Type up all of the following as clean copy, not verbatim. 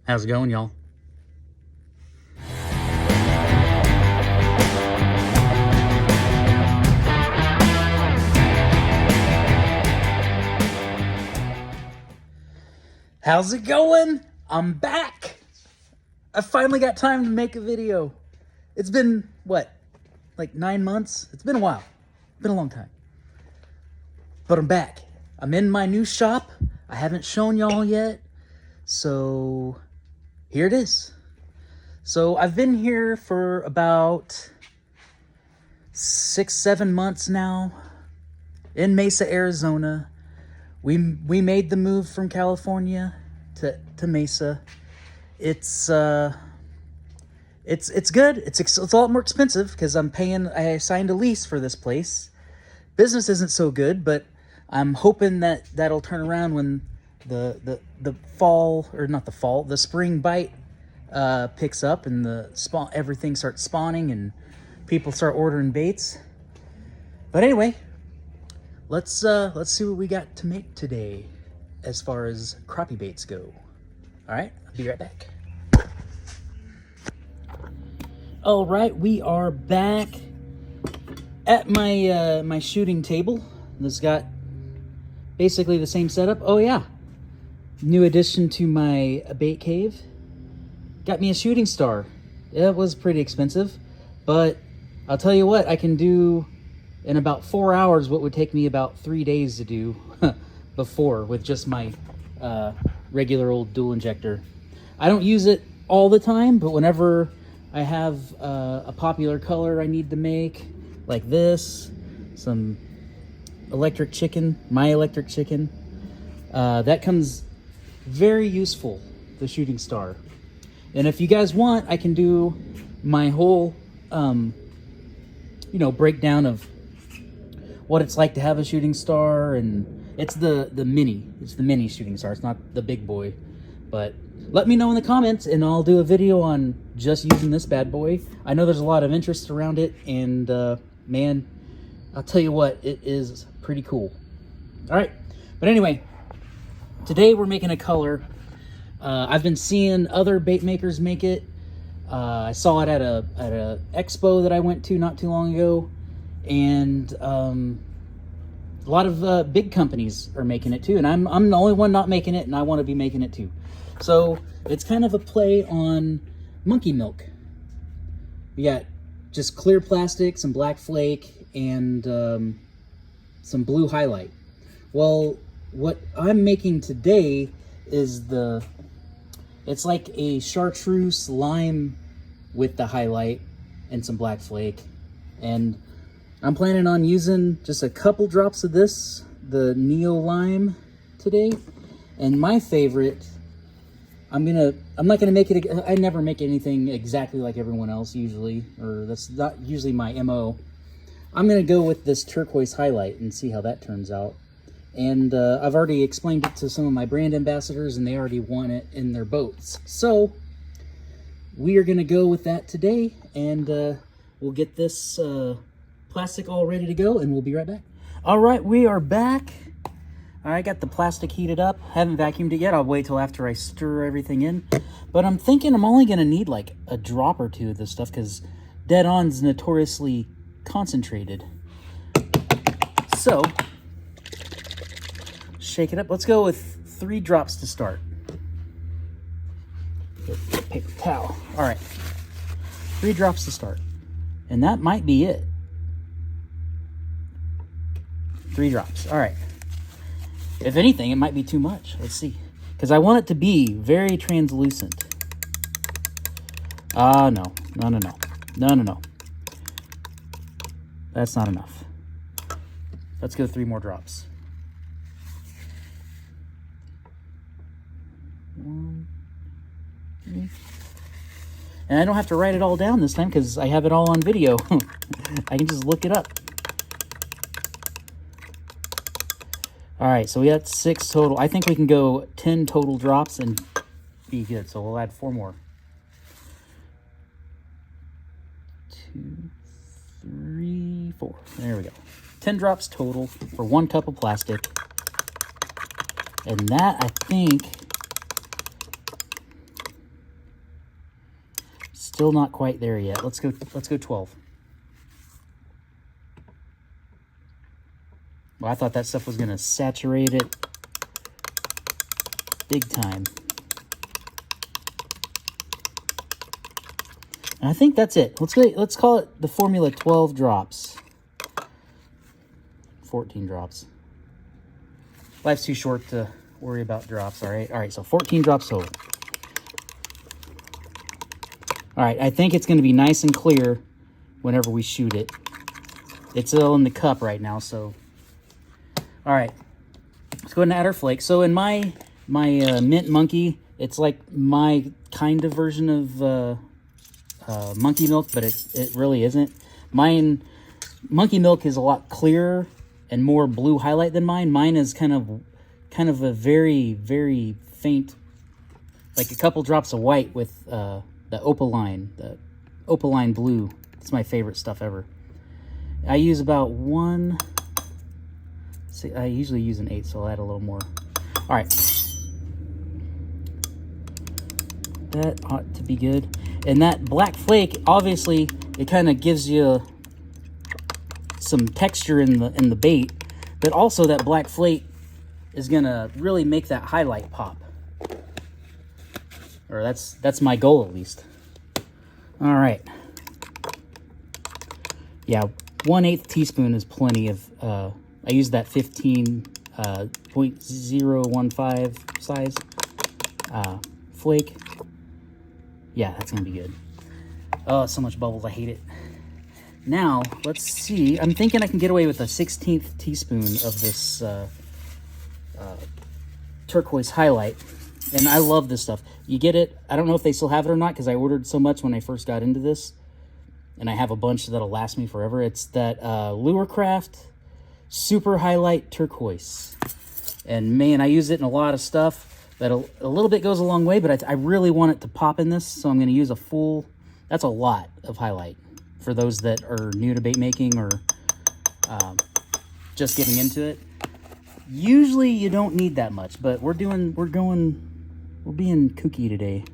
How's it going, y'all? How's it going? I'm back. I finally got time to make a video. It's been, what, like 9 months? It's been a while. It's been a long time. But I'm back. I'm in my new shop. I haven't shown y'all yet. So here it is. So I've been here for about 6-7 months now in Mesa, Arizona. We made the move from California to Mesa. It's good. It's a lot more expensive because I signed a lease for this place. Business isn't so good, but I'm hoping that'll turn around when the fall, or not the fall, the spring bite picks up and everything starts spawning and people start ordering baits. But anyway, let's see what we got to make today as far as crappie baits go. All right, I'll be right back. All right, we are back at my my shooting table. This got basically the same setup. Oh yeah, new addition to my bait cave. Got me a shooting star. It was pretty expensive, but I'll tell you what, I can do in about 4 hours what would take me about 3 days to do before with just my regular old dual injector. I don't use it all the time, but whenever I have a popular color I need to make, like this, some electric chicken, my electric chicken, that comes very useful, the shooting star. And if you guys want, I can do my whole breakdown of what it's like to have a shooting star. And it's the mini shooting star. It's not the big boy. But let me know in the comments and I'll do a video on just using this bad boy. I know there's a lot of interest around it, and man, I'll tell you what, it is pretty cool. All right, but anyway, today we're making a color. I've been seeing other bait makers make it. I saw it at a expo that I went to not too long ago, and a lot of big companies are making it too, and I'm the only one not making it, and I want to be making it too. So it's kind of a play on monkey milk. We got just clear plastic, some black flake, and some blue highlight. Well, what I'm making today is it's like a chartreuse lime with the highlight and some black flake. And I'm planning on using just a couple drops of this, the Neo Lime, today. And my favorite, I'm not gonna make it, I never make anything exactly like everyone else usually, or that's not usually my MO. I'm gonna go with this turquoise highlight and see how that turns out. And I've already explained it to some of my brand ambassadors, and they already want it in their boats. So we are going to go with that today, and we'll get this plastic all ready to go, and we'll be right back. All right, we are back. All right, got the plastic heated up. Haven't vacuumed it yet. I'll wait till after I stir everything in. But I'm thinking I'm only going to need like a drop or two of this stuff because Dead On's notoriously concentrated. So shake it up. Let's go with 3 drops to start. Paper towel. All right, 3 drops to start, and that might be it. 3 drops. All right. If anything, it might be too much. Let's see, because I want it to be very translucent. No. That's not enough. Let's go 3 more drops. 1, 2. And I don't have to write it all down this time because I have it all on video. I can just look it up. All right, so we got 6 total. I think we can go 10 total drops and be good. So we'll add 4 more. 2, 3, 4. There we go. 10 drops total for 1 cup of plastic. And that, I think, Still not quite there yet. Let's go 12. Well, I thought that stuff was gonna saturate it big time. And I think that's it. Let's call it the formula 12 drops. 14 drops. Life's too short to worry about drops, all right? So 14 drops total. All right, I think it's going to be nice and clear whenever we shoot it. It's all in the cup right now, so... All right, let's go ahead and add our flakes. So in my mint monkey, it's like my kind of version of monkey milk, but it really isn't. Mine, monkey milk is a lot clearer and more blue highlight than mine. Mine is kind of a very, very faint, like a couple drops of white with the opaline blue. It's my favorite stuff ever. I use about one. See, I usually use an 8, so I'll add a little more. All right, that ought to be good. And that black flake, obviously, it kind of gives you some texture in the bait, but also that black flake is gonna really make that highlight pop. Or that's my goal, at least. All right. Yeah, 1/8 teaspoon is plenty of. I use that 15.015 size flake. Yeah, that's gonna be good. Oh, so much bubbles. I hate it. Now, let's see. I'm thinking I can get away with a 1/16 teaspoon of this turquoise highlight. And I love this stuff. You get it. I don't know if they still have it or not because I ordered so much when I first got into this. And I have a bunch that'll last me forever. It's that Lurecraft Super Highlight Turquoise. And man, I use it in a lot of stuff. But a little bit goes a long way, but I really want it to pop in this. So I'm going to use a full... That's a lot of highlight for those that are new to bait making or just getting into it. Usually you don't need that much, but we're being kooky today.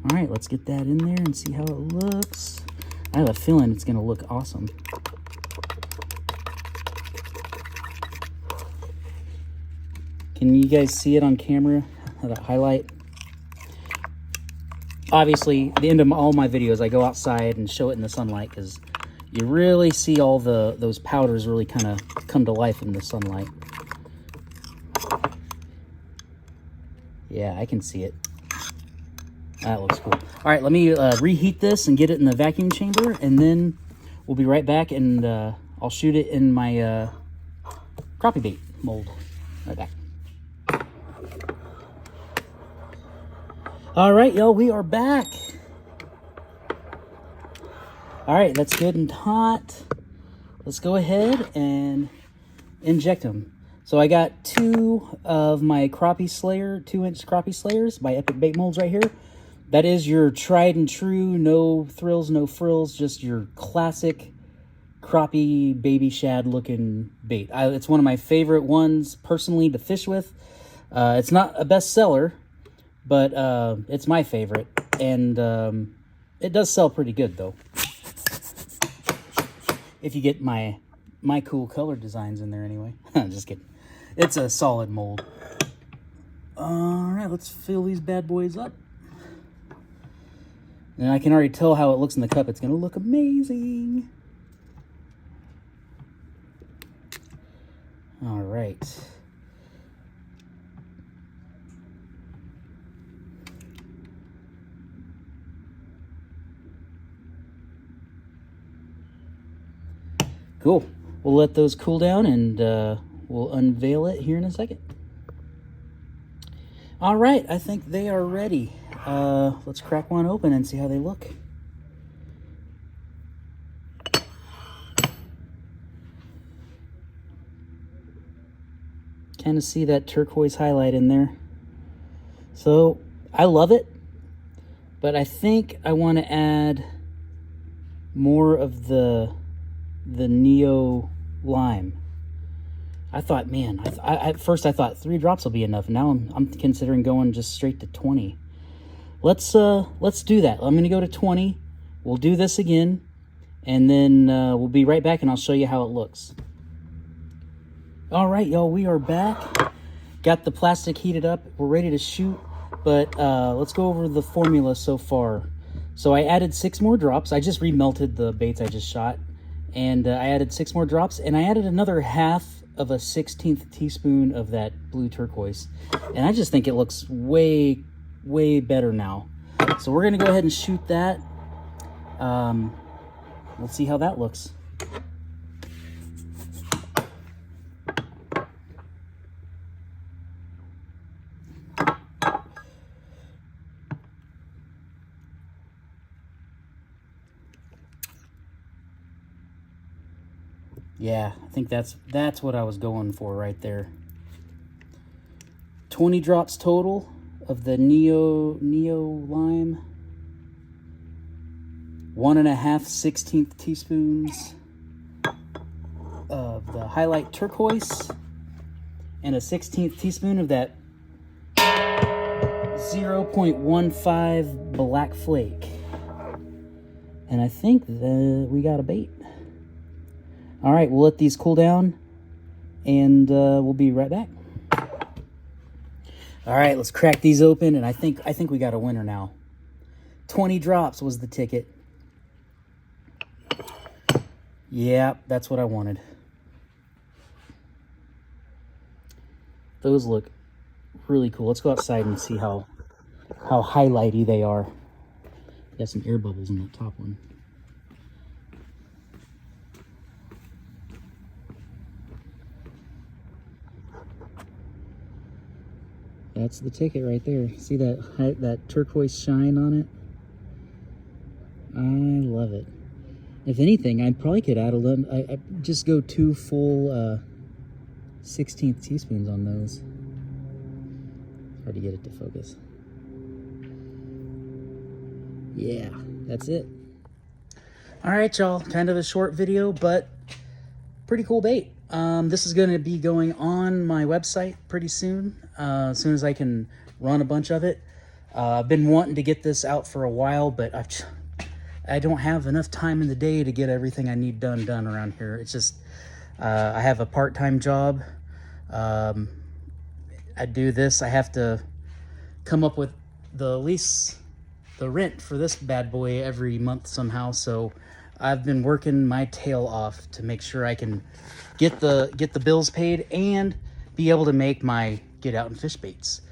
All right, let's get that in there and see how it looks. I have a feeling it's gonna look awesome. Can you guys see it on camera, that highlight? Obviously, at the end of all my videos, I go outside and show it in the sunlight because you really see all those powders really kind of come to life in the sunlight. Yeah, I can see it. That looks cool. All right, let me reheat this and get it in the vacuum chamber, and then we'll be right back, and I'll shoot it in my crappie bait mold. Right back. All right, y'all, we are back. All right, that's good and hot. Let's go ahead and inject them. So I got 2 of my crappie slayer, 2-inch crappie slayers by Epic Bait Molds right here. That is your tried and true, no thrills, no frills, just your classic crappie baby shad looking bait. It's one of my favorite ones personally to fish with. It's not a bestseller, but it's my favorite, and it does sell pretty good though. If you get my cool color designs in there anyway. Just kidding. It's a solid mold. All right, let's fill these bad boys up. And I can already tell how it looks in the cup. It's going to look amazing. All right. Cool. We'll let those cool down, and we'll unveil it here in a second. All right, I think they are ready. Let's crack one open and see how they look. Kind of see that turquoise highlight in there. So I love it, but I think I want to add more of the Neo Lime. I thought, man, at first I thought 3 drops will be enough. Now I'm considering going just straight to 20. let's do that. I'm gonna go to 20. We'll do this again, and then we'll be right back, and I'll show you how it looks. All right, y'all, we are back. Got the plastic heated up. We're ready to shoot, but let's go over the formula so far. So I added 6 more drops. I just remelted the baits I just shot, and I added 6 more drops, and I added another half of a 1/16 teaspoon of that blue turquoise. And I just think it looks way better now. So we're gonna go ahead and shoot that. We'll see how that looks. Yeah, I think that's what I was going for right there. 20 drops total of the Neo Lime. 1.5 16th teaspoons of the Highlight Turquoise, and a 16th teaspoon of that 0.15 Black Flake. And I think that we got a bait. All right, we'll let these cool down, and we'll be right back. All right, let's crack these open, and I think we got a winner now. 20 drops was the ticket. Yeah, that's what I wanted. Those look really cool. Let's go outside and see how highlighty they are. Got some air bubbles in the top one. That's the ticket right there. See that turquoise shine on it? I love it. If anything, I probably could add a little. I just go 2 full 16th teaspoons on those. Hard to get it to focus. Yeah, that's it. All right, y'all. Kind of a short video, but pretty cool bait. This is going to be going on my website pretty soon, as soon as I can run a bunch of it. I've been wanting to get this out for a while, but I don't have enough time in the day to get everything I need done around here. It's just, I have a part-time job. I do this. I have to come up with the rent for this bad boy every month somehow. So I've been working my tail off to make sure I can get the bills paid and be able to make my get out and fish baits,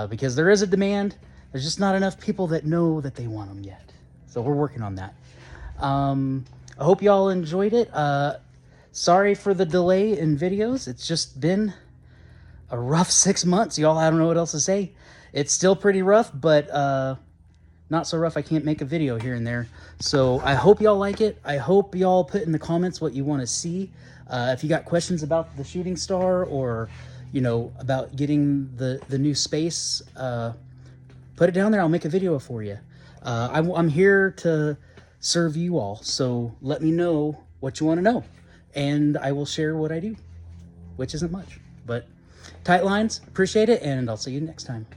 because there is a demand. There's just not enough people that know that they want them yet. So we're working on that. I hope y'all enjoyed it. Sorry for the delay in videos. It's just been a rough 6 months, y'all. I don't know what else to say. It's still pretty rough, but not so rough I can't make a video here and there. So I hope y'all like it. I hope y'all put in the comments what you want to see. If you got questions about the shooting star, or about getting the new space, put it down there. I'll make a video for you. I'm here to serve you all, so let me know what you want to know, and I will share what I do, which isn't much, but tight lines. Appreciate it, and I'll see you next time.